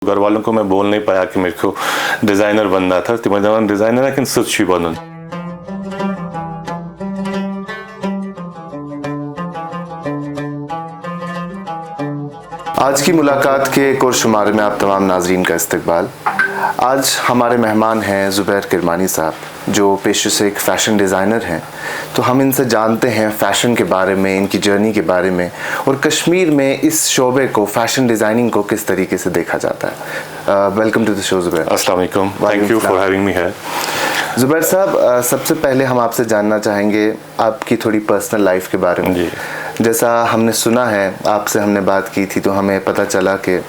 घर वालों को मैं बोल नहीं पाया कि मेरे को डिज़ाइनर बनना था. Till मैं डिज़ाइनर है कि सच ही बनूं. आज की मुलाकात के एक और शुमारे में आप तमाम नाजरीन का इस्तकबाल. आज हमारे मेहमान हैं ज़ुबैर किरमानी साहब, जो पेशे से एक फ़ैशन डिज़ाइनर हैं. तो हम इनसे जानते हैं फ़ैशन के बारे में, इनकी जर्नी के बारे में, और कश्मीर में इस शोबे को, फ़ैशन डिज़ाइनिंग को किस तरीके से देखा जाता है. Welcome to the show Zubair. अस्सलाम वालेकुम. Thank you for having me here. Zubair साहब, सबसे पहले हम आपसे जानना चाहेंगे आपकी थोड़ी पर्सनल लाइफ के बारे में. जैसा हमने सुना है, आपसे हमने बात की थी तो हमें पता चला कि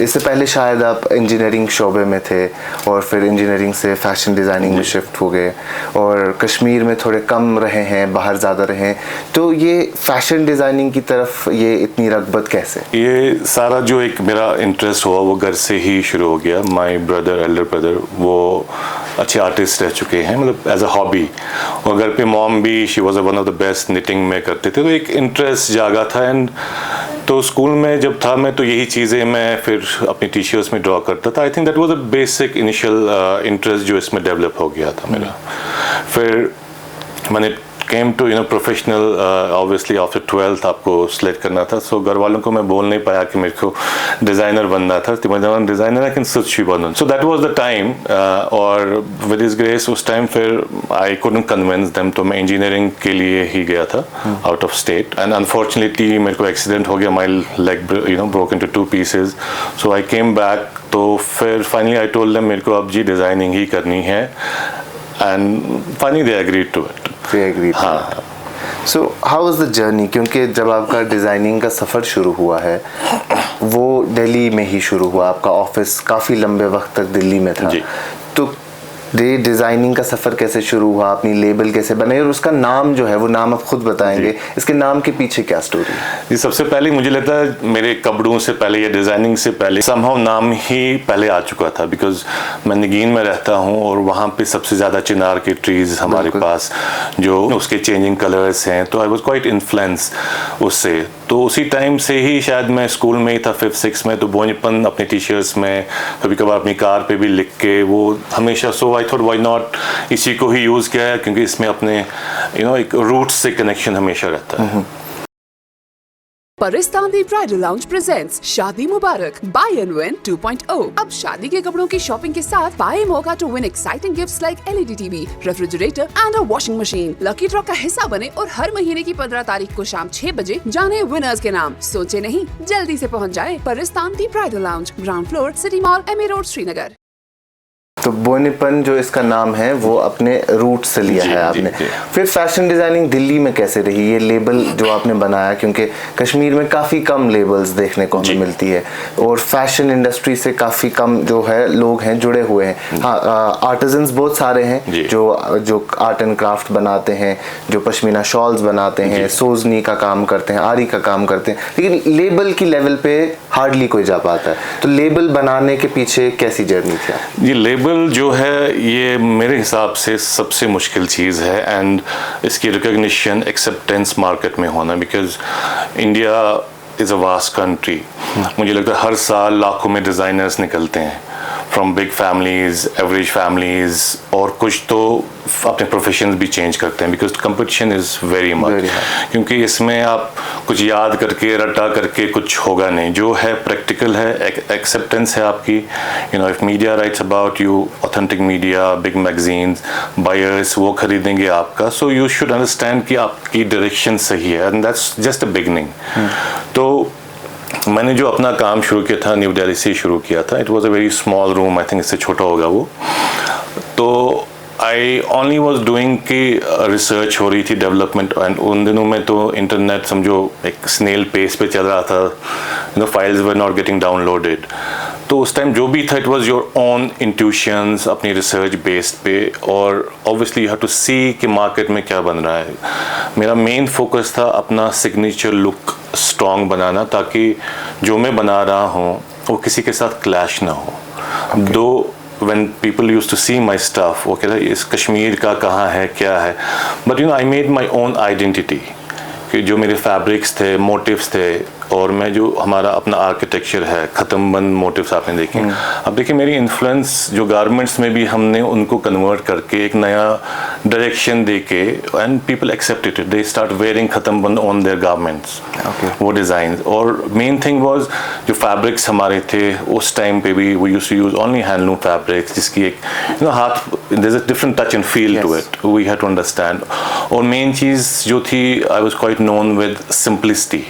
इससे पहले शायद आप इंजीनियरिंग शोबे में थे और फिर इंजीनियरिंग से फ़ैशन डिज़ाइनिंग में शिफ्ट हो गए और कश्मीर में थोड़े कम रहे हैं, बाहर ज़्यादा रहे हैं. तो ये फ़ैशन डिज़ाइनिंग की तरफ ये इतनी रग़बत कैसे? ये सारा जो एक मेरा इंटरेस्ट हुआ वो घर से ही शुरू हो गया. माय ब्रदर, एल्डर ब्रदर, वो अच्छे आर्टिस्ट रह चुके हैं, मतलब एज अ हॉबी. और घर पे मॉम भी, she was one of the best knitting में करते थे. तो एक इंटरेस्ट जागा था. एंड तो स्कूल में जब था मैं, तो यही चीज़ें मैं फिर अपनी टी शर्ट्स में ड्रॉ करता था. I think that was a basic initial interest जो इसमें डेवलप हो गया था मेरा. फिर मैंने came to professional, obviously after 12th आपको सिलेक्ट करना था. सो घर वालों को मैं बोल नहीं पाया कि मेरे को डिज़ाइनर बनना था. तो मैं डिज़ाइनर है कि सच ही बनूं. So that was the time. और विद हिज ग्रेस उस टाइम फिर आई कुडंट कन्विंस देम, तो मैं इंजीनियरिंग के लिए ही गया था out of state. And unfortunately मेरे को एक्सीडेंट हो गया. My leg broke into 2 pieces. So I came back. तो फिर फाइनली आई टोल्ड देम मेरे को अब जी डिज़ाइनिंग ही करनी है. And finally they agreed to it. हाँ. So how was the journey? क्योंकि जब आपका डिज़ाइनिंग का सफ़र शुरू हुआ है वो दिल्ली में ही शुरू हुआ. आपका ऑफिस काफ़ी लंबे वक्त तक दिल्ली में था. तो डिज़ाइनिंग का सफ़र कैसे शुरू हुआ? अपनी लेबल कैसे बनाई? और उसका नाम जो है, वो नाम आप खुद बताएंगे, इसके नाम के पीछे क्या स्टोरी है? जी, सबसे पहले मुझे लगता है मेरे कपड़ों से पहले या डिज़ाइनिंग से पहले समहाउ नाम ही पहले आ चुका था. बिकॉज मैं नगीन में रहता हूँ और वहाँ पे सबसे ज़्यादा चिनार के ट्रीज़ हमारे पास, जो उसके चेंजिंग कलर्स हैं. तो आई वॉज क्वाइट इन्फ्लुएंस उससे. तो उसी टाइम से ही शायद मैं स्कूल में ही था 5th 6th में. तो बोनीपन अपने टी शर्ट्स में, कभी कभार अपनी कार पे भी लिख के, वो हमेशा. सो आई थॉट व्हाई नॉट इसी को ही यूज़ किया है, क्योंकि इसमें अपने एक रूट्स से कनेक्शन हमेशा रहता है. Paristan the bridal lounge presents शादी मुबारक बाय एंड विन 2.0. अब शादी के कपड़ों की शॉपिंग के साथ पाए मौका to win exciting gifts like LED TV, refrigerator and a washing machine. Lucky draw का हिस्सा बने और हर महीने की 15 तारीख को शाम 6 बजे जाने विनर्स के नाम. सोचे नहीं, जल्दी से पहुंच जाए. Paristan the bridal lounge, ground floor, city mall, MA road, Srinagar. तो बोनीपन जो इसका नाम है वो अपने रूट से लिया है आपने. फिर फैशन डिज़ाइनिंग दिल्ली में कैसे रही? ये लेबल जो आपने बनाया, क्योंकि कश्मीर में काफ़ी कम लेबल्स देखने को हमें मिलती है और फैशन इंडस्ट्री से काफ़ी कम जो है लोग हैं जुड़े हुए हैं. हाँ, आर्टिजन्स बहुत सारे हैं जो आर्ट एंड क्राफ्ट बनाते हैं, जो पश्मीना शॉल्स बनाते हैं, सोजनी का काम करते हैं, आरी का काम करते हैं, लेकिन लेबल की लेवल पे हार्डली कोई जा पाता है. तो लेबल बनाने के पीछे कैसी जर्नी थी? ये लेबल जो है, ये मेरे हिसाब से सबसे मुश्किल चीज़ है. एंड इसकी रिकॉग्निशन, एक्सेप्टेंस मार्केट में होना. Because India is a vast country. मुझे लगता है हर साल लाखों में डिज़ाइनर्स निकलते हैं, from big families, average families, और कुछ तो अपने प्रोफेशन भी चेंज करते हैं. Because competition is very much. क्योंकि इसमें आप कुछ याद करके, रटा करके कुछ होगा नहीं. जो है प्रैक्टिकल है, एक्सेप्टेंस है आपकी. If media writes about you, authentic media, big magazines, buyers वो खरीदेंगे आपका. सो यू शुड अंडरस्टैंड कि आपकी डायरेक्शन सही है. And that's just a beginning. तो मैंने जो अपना काम शुरू किया था, न्यू दिल्ली से शुरू किया था. It was a very small room. I think इससे छोटा होगा वो. तो आई ओनली वॉज डूइंग कि रिसर्च हो रही थी, डेवलपमेंट. एंड उन दिनों में तो इंटरनेट समझो एक स्नेल पेस पे चल रहा था. Files were not getting downloaded. तो उस टाइम जो भी था, it was your own intuitions, अपनी रिसर्च बेस्ड पे. और ऑब्वियसली यू हैव टू सी कि मार्केट में क्या बन रहा है. मेरा मेन फोकस था अपना सिग्नेचर लुक स्ट्रॉन्ग बनाना, ताकि जो मैं बना रहा हूँ वो किसी के साथ क्लैश ना हो. दो when people used to see my stuff, वो कहता है इस कश्मीर का कहाँ है, क्या है. But I made my own identity. कि जो मेरे फैब्रिक्स थे, मोटिव्स थे, और मैं जो हमारा अपना आर्किटेक्चर है, ख़त्म बंद मोटिव्स आपने देखे। अब देखिए मेरी इन्फ्लुएंस जो गारमेंट्स में भी हमने उनको कन्वर्ट करके एक नया डायरेक्शन दे के, and people accepted it, they start wearing ख़त्म बंद ऑन देयर गारमेंट्स, वो डिज़ाइन। और मेन थिंग वाज जो फैब्रिक्स हमारे थे उस टाइम पे भी we used to use only handloom fabrics, जिसकी एक हाथ, there is a different touch and feel to it, we had to understand. और मेन चीज़ जो थी, I was quite known with simplicity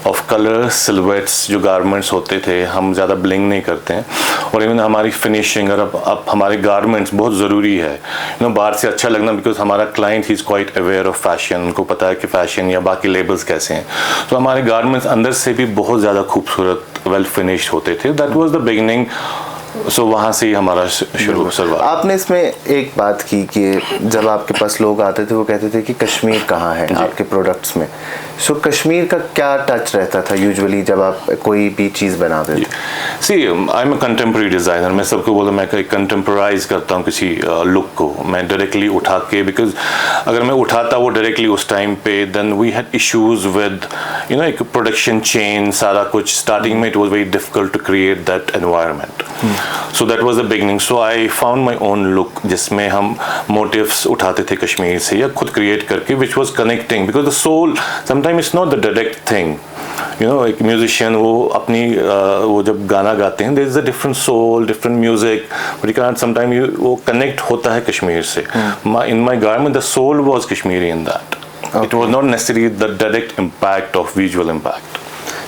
of colour silhouettes. जो गारमेंट्स होते थे, हम ज़्यादा ब्लिंग नहीं करते हैं, और इवन हमारी फिनिशिंग, और अब हमारे गारमेंट्स बहुत ज़रूरी है बाहर से अच्छा लगना, बिकॉज हमारा client he is quite aware of fashion, उनको पता है कि फ़ैशन या बाकी लेबल्स कैसे हैं। तो हमारे गारमेंट्स अंदर से भी बहुत ज़्यादा खूबसूरत वेल फिनिश्ड होते थे। That was the beginning. So वहाँ से ही हमारा शुरुआत। आपने इसमें एक बात की कि जब आपके पास लोग आते थे वो कहते थे कि कश्मीर कहाँ है आपके प्रोडक्ट्स में। सो कश्मीर का क्या टच रहता था यूजुअली जब आप कोई भी चीज़ बनाते थे? See I am a contemporary designer. मैं सबको बोलूँ मैं कंटेम्प्रेराइज करता हूँ किसी लुक को, मैं डायरेक्टली उठा के, बिकॉज अगर मैं उठाता वो डायरेक्टली उस टाइम पे, then we had issues with एक प्रोडक्शन चेन, सारा कुछ। स्टार्टिंग में it was very difficult to create that environment. So that was the beginning. So I found my own look, जिसमें हम मोटिव्स उठाते थे कश्मीर से या खुद क्रिएट करके, which was connecting, because the soul sometime it's not the direct thing. एक musician वो अपनी वो जब गाना गाते हैं, there is a different soul, different music, but you can sometime वो कनेक्ट होता है कश्मीर से। In my garment the soul was Kashmiri in that. It was not necessary the direct impact of visual impact.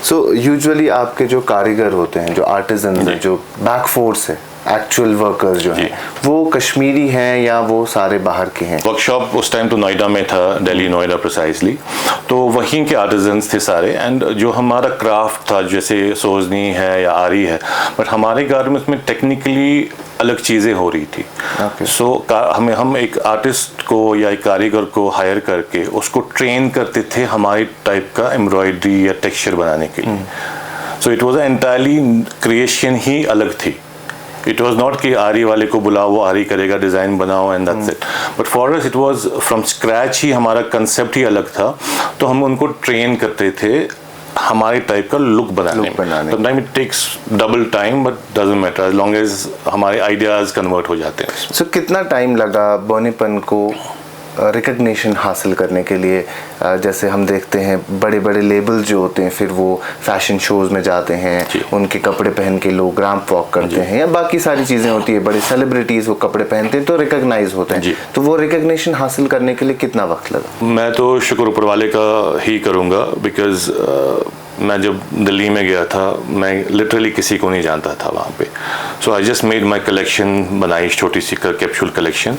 So usually आपके जो कारीगर होते हैं, जो आर्टिजन है, जो बैक फोर्स है, एक्चुअल वर्कर्स जो हैं, वो कश्मीरी हैं या वो सारे बाहर के हैं? वर्कशॉप उस टाइम तो नोएडा में था, दिल्ली नोएडा प्रिसाइजली, तो वहीं के आर्टिजन्स थे सारे। एंड जो हमारा क्राफ्ट था, जैसे सोजनी है या आरी है, बट हमारे गारमेंट्स में टेक्निकली अलग चीज़ें हो रही थी। सो हम एक आर्टिस्ट को या एक कारीगर को हायर करके उसको ट्रेन करते थे हमारे टाइप का एम्ब्रॉयडरी या टेक्सचर बनाने के लिए। So it was entirely creation ही अलग थी। इट वॉज नॉट कि आरी वाले को बुलाओ, वो आरी करेगा, डिज़ाइन बनाओ and that's it. But for us it was from scratch ही, हमारा कंसेप्ट ही अलग था। तो हम उनको ट्रेन करते थे हमारे टाइप का लुक बनाने में। Sometime it takes double time, but doesn't matter as long as हमारे आइडियाज़ कन्वर्ट हो जाते हैं। सो कितना टाइम लगा बोनीपन को रिकग्निशन हासिल करने के लिए? जैसे हम देखते हैं बड़े बड़े लेबल जो होते हैं, फिर वो फैशन शोज़ में जाते हैं, उनके कपड़े पहन के लोग रैंप वॉक करते हैं, या बाकी सारी चीज़ें होती है, बड़े सेलिब्रिटीज़ वो कपड़े पहनते हैं तो रिकग्नाइज होते हैं। तो वो रिकग्निशन हासिल करने के लिए कितना वक्त लगा? मैं तो शुक्र ऊपर वाले का ही करूँगा, बिकॉज मैं जब दिल्ली में गया था, मैं लिटरली किसी को नहीं जानता था वहाँ पे। So I just made my collection, बनाई छोटी सी कैप्सूल कलेक्शन,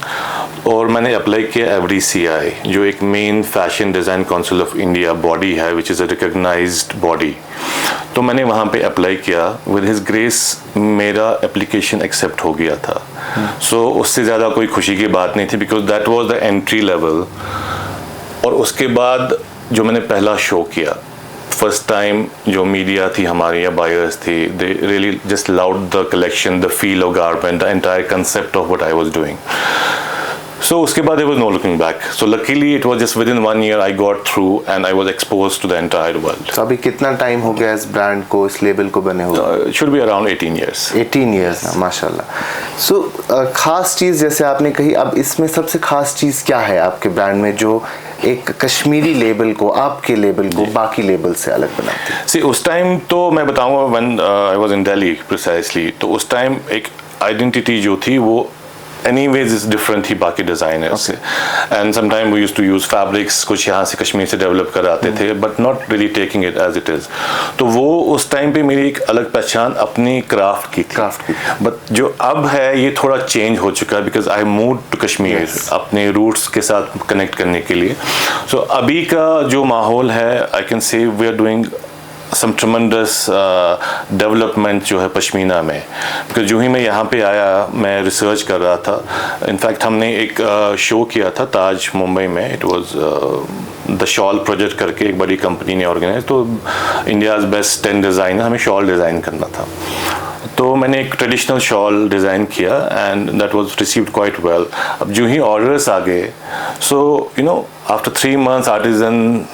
और मैंने अप्लाई किया FDCI, जो एक main fashion design council of India body है, which is a recognised body. तो मैंने वहाँ पे अप्लाई किया, विद हिज ग्रेस मेरा एप्लीकेशन एक्सेप्ट हो गया था। सो उससे ज़्यादा कोई खुशी की बात नहीं थी, because that was the entry level. और उसके बाद जो मैंने पहला शो किया, फर्स्ट टाइम जो मीडिया थी हमारी या बायर्स थी, they really just loved the collection, the feel of garment, the entire concept of what I was doing. So उसके बाद there was no looking back. So luckily it was just within 1 year I got through and I was exposed to the entire world. So अभी कितना time हो गया इस brand को, इस label को बने हुए? It should be around 18 years. 18 years ना, माशाल्लाह। So खास चीज़ जैसे आपने कही, अब इसमें सबसे खास चीज़ क्या है आपके ब्रांड में जो एक कश्मीरी लेबल को, आपके लेबल को बाकी लेबल से अलग बनाती है? See उस टाइम तो मैं बताऊँगा when I was in Delhi precisely, तो उस टाइम एक आइडेंटिटी जो थी वो anyways is different ही बाकी डिज़ाइनर्स से। And sometime we used to use fabrics कुछ यहाँ से कश्मीर से डेवलप कर आते थे, but not really taking it as it is. तो वो उस टाइम पे मेरी एक अलग पहचान अपनी क्राफ्ट की थी। बट जो अब है ये थोड़ा चेंज हो चुका है, because I move to Kashmir अपने रूट्स के साथ कनेक्ट करने के लिए। सो अभी का जो माहौल है, I can say we are doing some tremendous development जो है पश्मीना में। बिकॉज जो ही मैं यहाँ पे आया, मैं रिसर्च कर रहा था। इनफैक्ट हमने एक शो किया था ताज मुंबई में, it was the shawl project करके एक बड़ी कंपनी ने ऑर्गेनाइज, तो इंडियाज़ बेस्ट 10 डिज़ाइनर, हमें शॉल डिज़ाइन करना था। तो मैंने एक ट्रेडिशनल शॉल डिज़ाइन किया and that was received quite well. अब जो ही ऑर्डर्स आ गए, so after 3 months artisan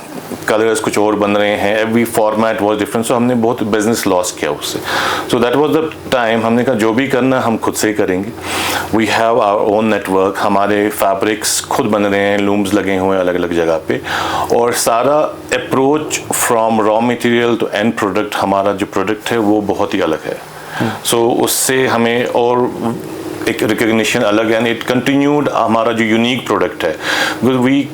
colours कुछ और बन रहे हैं, every format was different, so हमने बहुत बिजनेस लॉस किया उससे. So that was the time हमने कहा जो भी करना हम खुद से ही करेंगे. We have our own network, हमारे फैब्रिक्स खुद बन रहे हैं, लूम्स लगे हुए हैं अलग अलग जगह पे, और सारा approach from raw material to end product, हमारा जो प्रोडक्ट है वो बहुत ही अलग है. सो उससे हमें और एक रिकग्निशन अलग है, एंड इट कंटिन्यूड हमारा जो यूनिक प्रोडक्ट है, because we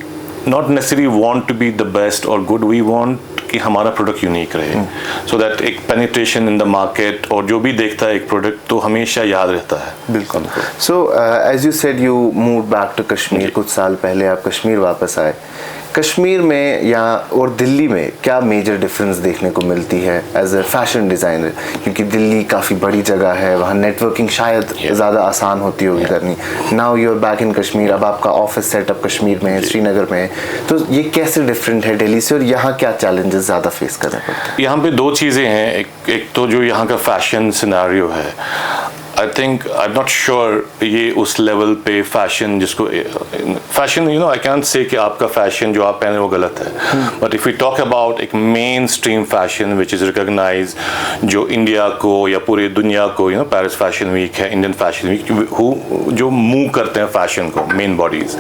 not necessary want to be the best और गुड, वी वांट कि हमारा प्रोडक्ट यूनिक रहे, सो दैट एक पेनिट्रेशन इन द मार्केट, और जो भी देखता है एक प्रोडक्ट तो हमेशा याद रहता है. बिल्कुल. So as you said you move back to Kashmir, कुछ साल पहले आप कश्मीर वापस आए. कश्मीर में या और दिल्ली में क्या मेजर डिफरेंस देखने को मिलती है एज ए फैशन डिज़ाइनर, क्योंकि दिल्ली काफ़ी बड़ी जगह है, वहाँ नेटवर्किंग शायद ज़्यादा आसान होती होगी करनी. Now you are back in Kashmir, अब आपका ऑफिस सेटअप कश्मीर में है, श्रीनगर में है, तो ये कैसे डिफरेंट है दिल्ली से, और यहाँ क्या चैलेंजेस ज़्यादा फेस करने पड़ते हैं? यहाँ पे दो चीज़ें हैं. एक तो जो यहाँ का फैशन सिनेरियो है, I think I am not sure ये उस लेवल पे फैशन जिसको fashion, you know, I can से कि आपका फैशन जो आप पहने वो गलत है, but if we talk about एक mainstream fashion which is recognise, जो इंडिया को या पूरी दुनिया को, you know, Paris fashion week है, इंडियन फैशन वीक, जो मूव करते हैं फैशन को, मेन बॉडीज,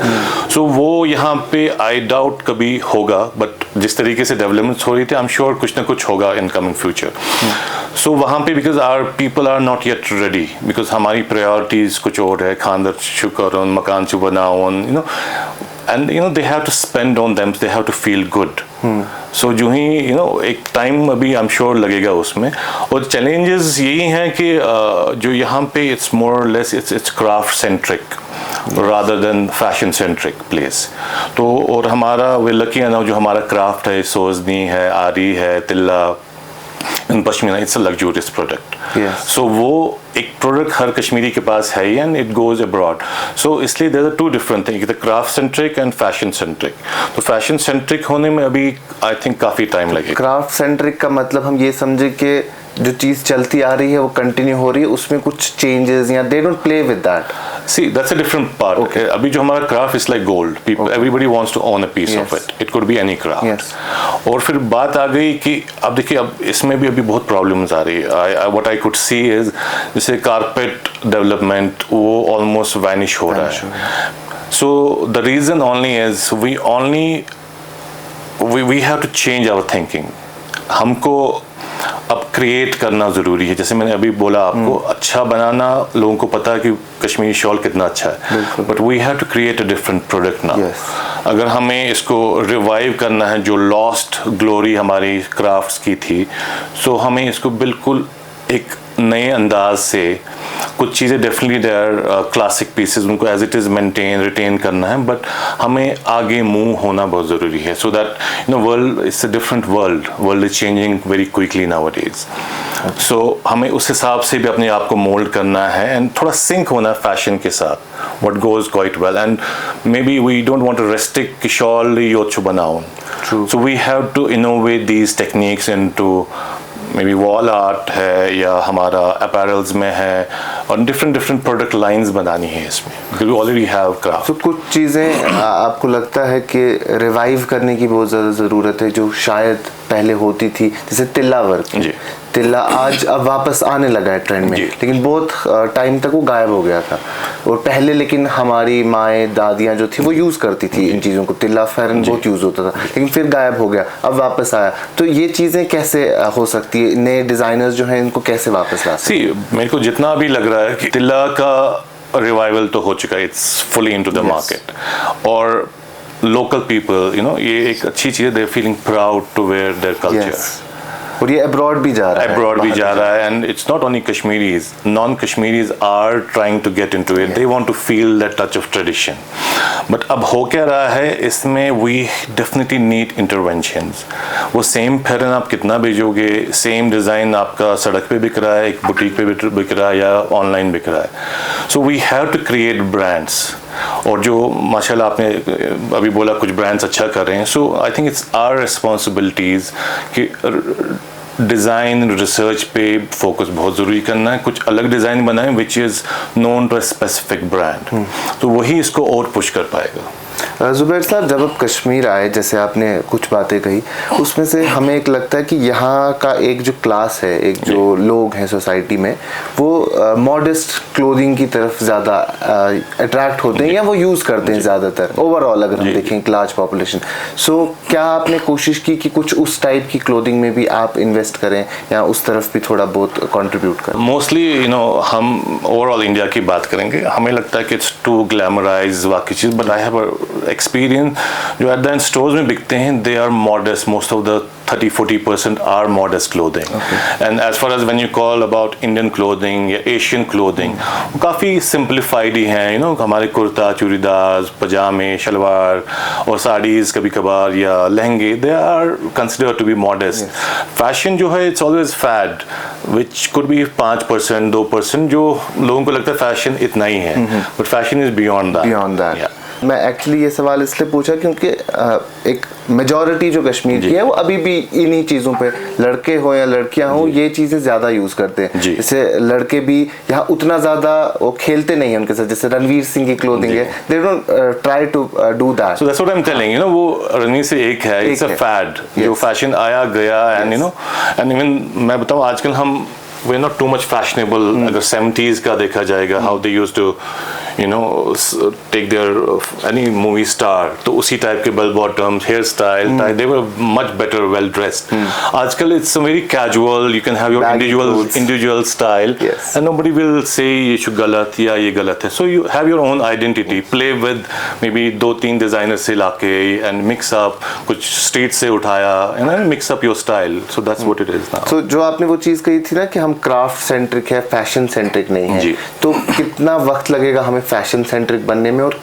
सो वो यहाँ पे आई डाउट कभी होगा, बट जिस तरीके से डेवलपमेंट्स हो रही थी, आई एम श्योर कुछ ना कुछ होगा इन कमिंग फ्यूचर. सो वहाँ पे because our people are not yet ready, because हमारी प्रायोरिटीज कुछ और है, खानदर शु करो, मकान शु बनाओ, you know, and you know they have to spend on them, they have to feel good. So जो ही, यू नो, एक टाइम अभी आई एम श्योर लगेगा उसमें. और चैलेंजेस यही हैं कि जो यहाँ पे it's more less it's craft centric rather than fashion centric place. तो और हमारा वे लकी है ना, जो हमारा क्राफ्ट है, सोजनी है, आरी है, तिल्ला, in pashmina, it's a luxurious product. सो वो एक प्रोडक्ट हर कश्मीरी के पास है, एंड इट गोज अब्रॉड. सो इसलिए there are two different thing, the craft centric and fashion centric. तो फैशन सेंट्रिक होने में अभी आई थिंक काफ़ी टाइम लगेगा. क्राफ्ट सेंट्रिक का मतलब हम ये समझे कि जो चीज़ चलती आ रही है वो कंटिन्यू हो रही है, उसमें कुछ चेंजेस या they don't play with that. See, that's a different part. Okay. अभी जो हमारा craft is like gold. People, everybody wants to own a piece of it. It could be any craft. Yes. और फिर बात आ गई कि अब देखिए, अब इसमें भी अभी बहुत प्रॉब्लम्स आ रही है. What I could see is जैसे कारपेट डेवलपमेंट वो ऑलमोस्ट वैनिश हो रहा है. So the reason only is we have to change our thinking. हमको अब क्रिएट करना ज़रूरी है. जैसे मैंने अभी बोला आपको, अच्छा बनाना, लोगों को पता है कि कश्मीरी शॉल कितना अच्छा है, but we have to create a different product now. अगर हमें इसको रिवाइव करना है, जो लॉस्ट ग्लोरी हमारी क्राफ्ट्स की थी, सो हमें इसको बिल्कुल एक नए अंदाज से, कुछ चीज़ें definitely they are classic pieces, उनको as it is maintain retain करना है, बट हमें आगे मूव होना बहुत ज़रूरी है. So that you know world it's a different world is changing very quickly nowadays. So हमें उस हिसाब से भी अपने आप को मोल्ड करना है, एंड थोड़ा सिंक होना है फैशन के साथ, what goes quite well, and maybe we don't want to restrict कि शॉल योचु बनाओ. So we have to innovate these techniques into maybe wall art है, या हमारा apparels में है, और different product lines बनानी है इसमें, because we already have craft. तो कुछ चीज़ें आपको लगता है कि रिवाइव करने की बहुत ज़्यादा ज़रूरत है, जो शायद पहले होती थी, जैसे तिल्ला वर्क. तिल्ला आज अब वापस आने लगा है ट्रेंड में, लेकिन बहुत टाइम तक वो गायब हो गया था. और पहले लेकिन हमारी माएँ दादियाँ जो थी वो यूज़ करती थी इन चीज़ों को. तिल्ला फैरन बहुत यूज़ होता था, लेकिन फिर गायब हो गया, अब वापस आया. तो ये चीज़ें कैसे हो सकती है, नए डिज़ाइनर्स जो हैं इनको कैसे वापस ला सकते हैं? मेरे को जितना भी लग रहा है कि तिल्ला का रिवाइवल तो हो चुका है, it's fully into the market. और लोकल पीपल, यू नो, ये एक अच्छी चीज़ है, they are feeling proud to wear their culture. और ये अब्रॉड भी जा रहा है. And it's not only Kashmiris, non Kashmiris are trying to get into it. They want to feel that touch of tradition. But अब हो क्या रहा है, इसमें वी डेफिनेटली नीड इंटरवेंशंस. वो सेम फैरन आप कितना भेजोगे, सेम डिज़ाइन आपका सड़क पे बिक रहा है, एक बुटीक पे बिक रहा है, या ऑनलाइन बिक रहा है. So we have to create brands. और जो माशाल्लाह आपने अभी बोला कुछ ब्रांड्स अच्छा कर रहे हैं, so I think it's our responsibilities कि डिज़ाइन रिसर्च पे फोकस बहुत ज़रूरी करना है, कुछ अलग डिज़ाइन बनाएं which is known to a specific brand. तो वही इसको और पुश कर पाएगा. जुबैर साहब, जब आप कश्मीर आए, जैसे आपने कुछ बातें कही, उसमें से हमें एक लगता है कि यहाँ का एक जो क्लास है, एक जो लोग हैं सोसाइटी में, वो मॉडेस्ट क्लोथिंग की तरफ ज़्यादा अट्रैक्ट होते हैं या वो यूज़ करते हैं ज़्यादातर, ओवरऑल अगर हम देखें एक लार्ज पॉपुलेशन। सो क्या आपने कोशिश की कि कुछ उस टाइप की क्लोथिंग में भी आप इन्वेस्ट करें या उस तरफ भी थोड़ा बहुत कंट्रीब्यूट करें? मोस्टली हम ओवरऑल इंडिया की बात करेंगे, हमें लगता है कि इट्स टू ग्लैमराइज बाकी चीज़, बट आई हैव एक्सपीरियंस जो एट द एंड स्टोर्स में बिकते हैं, they are modest, most of the 30-40% are modest clothing. And as far as when you call about Indian clothing या Asian clothing, काफ़ी simplified ही हैं, हमारे कुर्ता, चूड़ीदार, पजामे, शलवार और साड़ीज़ कभी कभार या लहंगे, they are considered to be modest. Fashion जो है, it's always fad, which could be 5%, 2%, जो लोगों को लगता है fashion इतना ही है, but fashion is beyond that. Beyond that. Yeah. मैं एक्चुअली ये सवाल इसलिए पूछा क्योंकि एक मेजॉरिटी जो कश्मीर की है वो अभी भी इन्हीं चीज़ों पे, लड़के हो या लड़कियां हो, ये चीज़ें ज़्यादा यूज़ करते हैं। जैसे लड़के भी यहाँ उतना ज़्यादा वो खेलते नहीं हैं उनके साथ, जैसे रणवीर सिंह की क्लोथिंग है, they don't try to do that. So that's what I am telling, वो रणवीर से एक है, इट्स अ फैड, जो फैशन आया गया, एंड एंड इवन मैं बताऊँ आजकल हम we're not too much fashionable. अगर 70s का देखा जाएगा, how they used to take their any movie star, तो उसी टाइप के bell bottoms, hairstyle, they were much better, well dressed. आजकल it's a very casual, you can have your individual style, and nobody will say ये गलत या ये गलत है. So you have your own identity, play with maybe 2-3 designers से लाके and mix up, कुछ street से उठाया and then mix up your style. So that's what it is now. So जो आपने वो चीज़ कही थी ना कि हम क्राफ्ट सेंट्रिक है, फैशन सेंट्रिक नहीं है, तो कितना वक्त लगेगा हमें फैशन सेंट्रिक बनने में और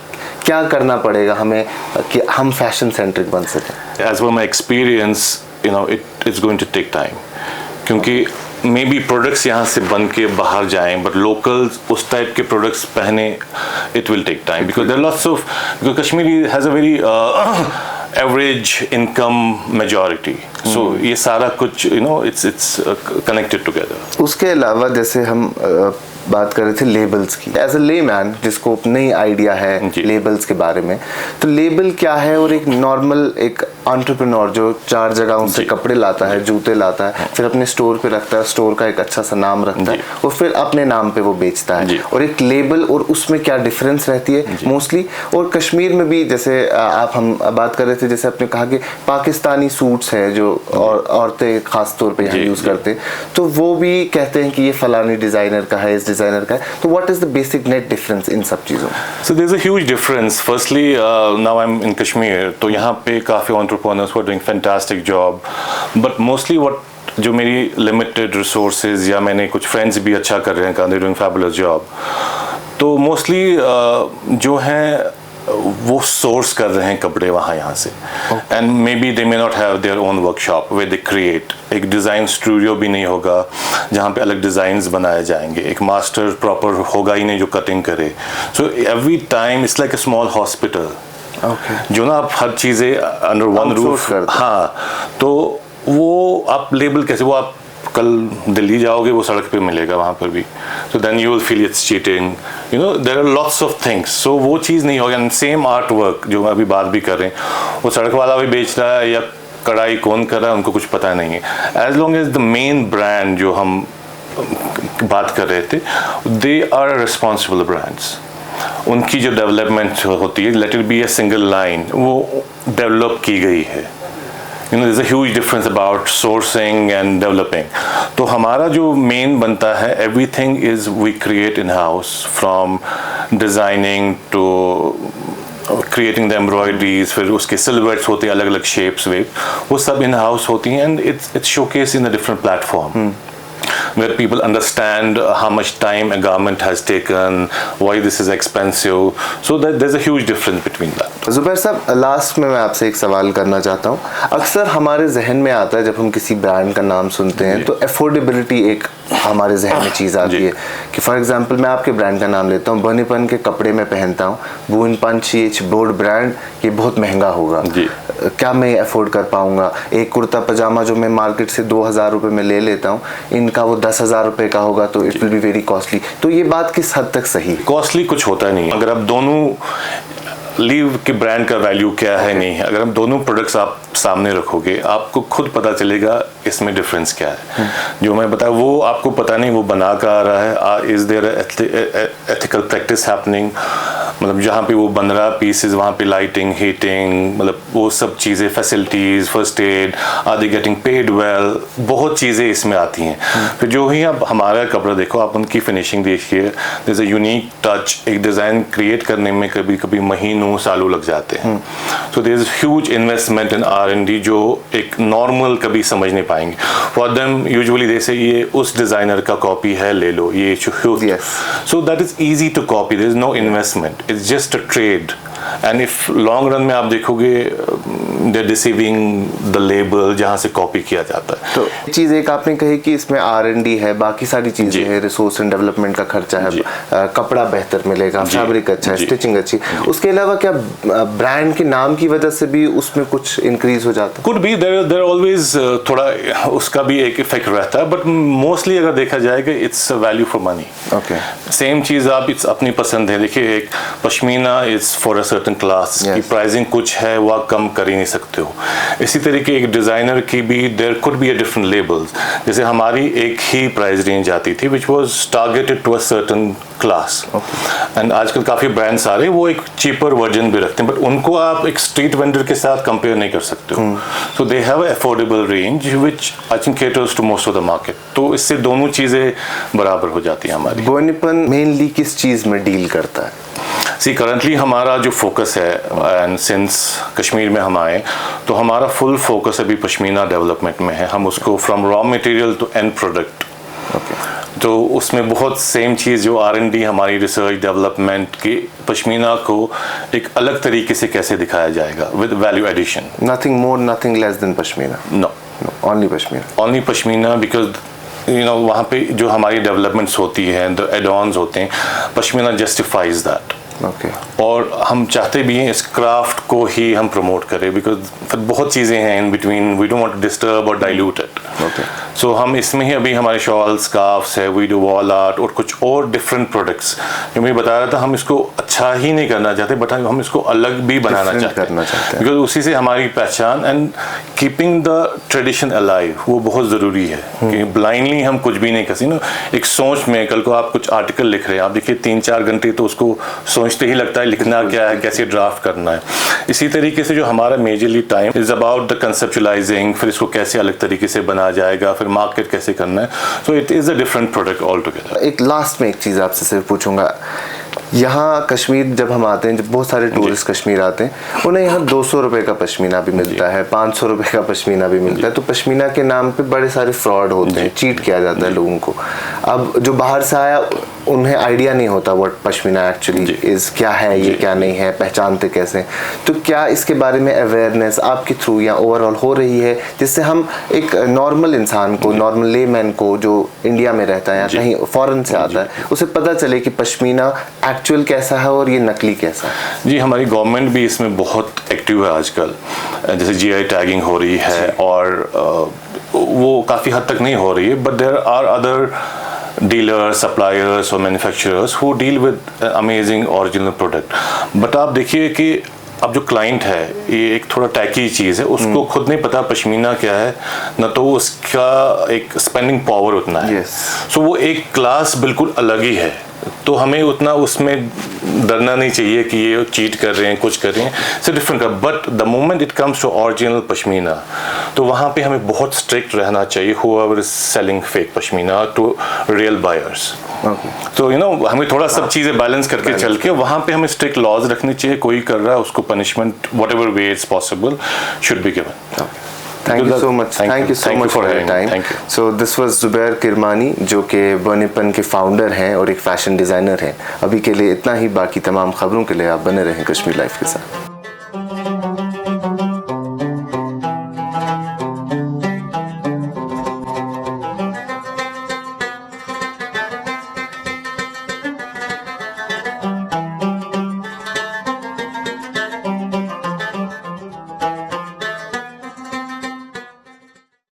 क्या करना पड़ेगा हमें कि हम फैशन सेंट्रिक बन सकें? As per my experience, it's going to take time, क्योंकि मे बी प्रोडक्ट्स यहाँ से बन के बाहर जाएं, बट लोकल्स उस टाइप के प्रोडक्ट्स पहने, it will take time, because there lots of, because Kashmiri has a very average income majority, so ये सारा कुछ इट्स कनेक्टेड टुगेदर। उसके अलावा जैसे हम बात कर रहे थे लेबल्स की, एज अ लेमैन जिसको नई आइडिया है लेबल्स के बारे में, तो लेबल क्या है और एक नॉर्मल एक एंटरप्रेन्योर जो 4 जगहों से कपड़े लाता है, जूते लाता है, फिर अपने स्टोर पे रखता है, स्टोर का एक अच्छा सा नाम रखता है और फिर अपने नाम पे वो बेचता है, और एक लेबल और उसमें क्या डिफरेंस रहती है मोस्टली? और कश्मीर में भी जैसे हम बात कर रहे थे, जैसे आपने कहा कि पाकिस्तानी सूट्स है जो औरतें खास तौर पे यहाँ यूज करते हैं, तो वो भी कहते हैं कि ये फलानी डिजाइनर का है, इस डिजाइनर का है, तो what is the basic net difference in सब चीजों? So there is a huge difference. Firstly now I am in Kashmir, तो यहाँ पे काफ़ी entrepreneurs were doing fantastic job, but mostly what जो मेरी लिमिटेड रिसोर्सेज या मैंने कुछ फ्रेंड्स भी अच्छा कर रहे हैं, दे डूइंग फैबुलस जॉब, तो मोस्टली जो हैं वो सोर्स कर रहे हैं कपड़े वहाँ यहाँ से, and may be they may not have their own workshop way they create, एक डिज़ाइन स्टूडियो भी नहीं होगा जहाँ पे अलग डिज़ाइंस बनाए जाएंगे, एक मास्टर प्रॉपर होगा ही नहीं जो कटिंग करे, so every time it's like a small hospital, जो ना आप हर चीज़ें अंडर वन रूफ, हाँ, तो वो आप लेबल कैसे, वो आप कल दिल्ली जाओगे वो सड़क पे मिलेगा वहाँ पर भी, so then you will feel it's cheating, there are lots of things, so वो चीज़ नहीं होगी। एंड सेम आर्ट वर्क जो अभी बात भी कर रहे हैं, वो सड़क वाला भी बेच रहा है या कढ़ाई कौन कर रहा है उनको कुछ पता नहीं है, as long as the main brand जो हम बात कर रहे थे, दे आर रिस्पॉन्सिबल ब्रांड्स, उनकी जो डेवलपमेंट होती है, let it be a single line, वो डेवलप की गई है, there's a huge difference about sourcing and developing. तो हमारा जो मेन बनता है, everything is we create in house, from designing to creating the embroideries, फिर उसके silhouettes होते हैं अलग अलग shapes में, वो सब in house होती हैं, and it's showcased in a different platform. Where people understand how much time a garment has taken, why this is expensive, so that there's a huge difference between that. Zubair साहब, last में मैं आपसे एक सवाल करना चाहता हूँ। अक्सर हमारे जहन में आता है जब हम किसी ब्रांड का नाम सुनते हैं तो अफोर्डेबिलिटी एक हमारे जहन में चीज़ आती है कि फॉर एग्जांपल मैं आपके ब्रांड का नाम लेता हूँ, बनीपन के कपड़े मैं पहनता हूँ, बूनपन CH बोर्ड ब्रांड, ये बहुत महंगा होगा, क्या मैं अफोर्ड कर पाऊँगा? एक कुर्ता पजामा जो मैं मार्केट से 2000 रुपये में ले लेता हूँ, इनका वो 10,000 रुपये का होगा, तो it will be very costly. तो ये बात किस हद तक सही? कॉस्टली कुछ होता नहीं, अगर आप दोनों लीव के ब्रांड का वैल्यू क्या है नहीं है, अगर हम दोनों प्रोडक्ट्स आप सामने रखोगे आपको खुद पता चलेगा इसमें डिफरेंस क्या है। जो मैं बताया वो आपको पता नहीं वो बना कर आ रहा है, is there ethical practice happening, मतलब जहाँ पे वो बन रहा पीसेस वहाँ पे लाइटिंग, हीटिंग, मतलब वो सब चीज़ें, facilities, first aid, are they getting paid well, बहुत चीज़ें इसमें आती हैं। फिर जो ही आप हमारा कपड़ा देखो, आप उनकी फिनिशिंग देखिए, there is a unique touch, एक डिज़ाइन क्रिएट करने में कभी कभी महीनों सालों लग जाते हैं। So there is huge investment in R&D जो एक नॉर्मल कभी समझ नहीं पाएंगे। फॉर देम यूजुअली जैसे ये उस डिज़ाइनर का कॉपी है, ले लो ये, so that is easy to copy, there is no investment, it's just a trade. And if long run में आप देखोगे दे डिसीविंग द लेबल जहाँ से कॉपी किया जाता है। तो चीज़ एक आपने कही कि इसमें R&D है, बाकी सारी चीज़ें हैं, रिसोर्स एंड डेवलपमेंट का खर्चा है, कपड़ा बेहतर मिलेगा, फैब्रिक अच्छा है, स्टिचिंग अच्छी, उसके अलावा क्या ब्रांड के नाम की वजह से भी उसमें कुछ इंक्रीज हो जाता है? कुड बी, देयर ऑलवेज थोड़ा उसका भी एक इफेक्ट रहता है, बट मोस्टली अगर देखा जाएगा it's value for money. Okay, same चीज़ आप इट्स अपनी पसंद है। देखिए एक pashmina is for a certain class की प्राइसिंग कुछ है वो आप कम कर ही नहीं सकते हो। इसी तरीके एक डिज़ाइनर की भी there could be a different labels, जैसे हमारी एक ही प्राइस रेंज आती थी which was targeted to a certain class, and आजकल काफ़ी ब्रांड्स आ रहे हैं वो एक चीपर वर्जन भी रखते हैं, बट उनको आप एक स्ट्रीट वेंडर के साथ कंपेयर नहीं कर सकते हो। So they have affordable range which I think caters to most of the market, तो इससे दोनों चीज़ें बराबर हो जाती हैं हमारी। बोनीपन मेनली किस चीज़ में डील करता है? सी करंटली हमारा जो फोकस है, एंड सिंस कश्मीर में हम आए तो हमारा फुल फोकस अभी पश्मीना डेवलपमेंट में है। हम उसको from raw material to end product, तो उसमें बहुत सेम चीज़ जो R&D हमारी रिसर्च डेवलपमेंट की पश्मीना को एक अलग तरीके से कैसे दिखाया जाएगा with value addition. Nothing more nothing less than pashmina? No, only pashmina. Only pashmina, because you know वहाँ पे जो हमारी डेवलपमेंट्स होती हैं, द एड-ऑन्स होते हैं, पश्मीना जस्टिफाइज दैट। ओके, और हम चाहते भी हैं इस क्राफ्ट को ही हम प्रमोट करें, बिकॉज फिर बहुत चीज़ें हैं in between, we don't want to disturb और डाइल्यूट इट। ओके, सो हम इसमें ही अभी हमारे शॉल, स्कार्फ्स है, वी डू वॉल आर्ट और कुछ और डिफरेंट प्रोडक्ट्स जो मैं बता रहा था। हम इसको अच्छा ही नहीं करना चाहते, बट हम इसको अलग भी बनाना चाहते हैं, बिकॉज उसी से हमारी पहचान and keeping the tradition alive वो बहुत ज़रूरी है कि ब्लाइंडली हम कुछ भी नहीं कर सकते ना। एक सोच में कल को आप कुछ आर्टिकल लिख रहे हैं, आप देखिए 3-4 घंटे तो उसको सोचते ही लगता है लिखना क्या है, कैसे ड्राफ्ट करना है। इसी तरीके से जो हमारा majorly time is about the conceptualising, फिर इसको कैसे अलग तरीके से बना जाएगा, फिर मार्केट कैसे करना है। So it is a different product all together. एक लास्ट में एक चीज़ आपसे सिर्फ पूछूंगा, यहाँ कश्मीर जब हम आते हैं, जब बहुत सारे टूरिस्ट कश्मीर आते हैं, उन्हें यहाँ 200 रुपये का पश्मीना भी मिलता है, 500 रुपये का पश्मीना भी मिलता है, तो पश्मीना के नाम पे बड़े सारे फ्रॉड होते हैं, चीट किया जाता है लोगों को। अब जो बाहर से आया उन्हें आइडिया नहीं होता व्हाट पश्मीना एक्चुअली इज, क्या है ये, क्या नहीं है, पहचानते कैसे। तो क्या इसके बारे में अवेयरनेस आपके थ्रू या ओवरऑल हो रही है, जिससे हम एक नॉर्मल इंसान को, नॉर्मल लेमैन को जो इंडिया में रहता है या कहीं फॉरेन से आता है, उसे पता चले कि पश्मीना एक्चुअल कैसा है और ये नकली कैसा है? जी, हमारी गवर्नमेंट भी इसमें बहुत एक्टिव है आजकल, जैसे GI टैगिंग हो रही है, और वो काफ़ी हद तक नहीं हो रही है, but there are other dealers, suppliers और manufacturers who deal with amazing original product. But आप देखिए कि अब जो क्लाइंट है ये एक थोड़ा टैकी चीज़ है, उसको खुद नहीं पता पश्मीना क्या है, न तो उसका एक स्पेंडिंग पावर उतना है। सो वो एक क्लास बिल्कुल अलग ही है, तो हमें उतना उसमें डरना नहीं चाहिए कि ये चीट कर रहे हैं, कुछ कर रहे हैं, इट्स डिफरेंट का। But the moment it comes to original pashmina, तो वहाँ पे हमें बहुत स्ट्रिक्ट रहना चाहिए, whoever is selling fake pashmina to real buyers. तो यू नो हमें थोड़ा सब चीज़ें बैलेंस करके चल के वहाँ पे हमें स्ट्रिक्ट लॉज रखने चाहिए। कोई कर रहा है उसको punishment whatever way it's possible should be given. Thank you so much. Thank you so much for your time. Thank you. So this was Zubair Kirmani, जो कि बोनीपन के फाउंडर हैं और एक फैशन डिज़ाइनर हैं। अभी के लिए इतना ही, बाकी तमाम खबरों के लिए आप बने रहें कश्मीर लाइफ के साथ।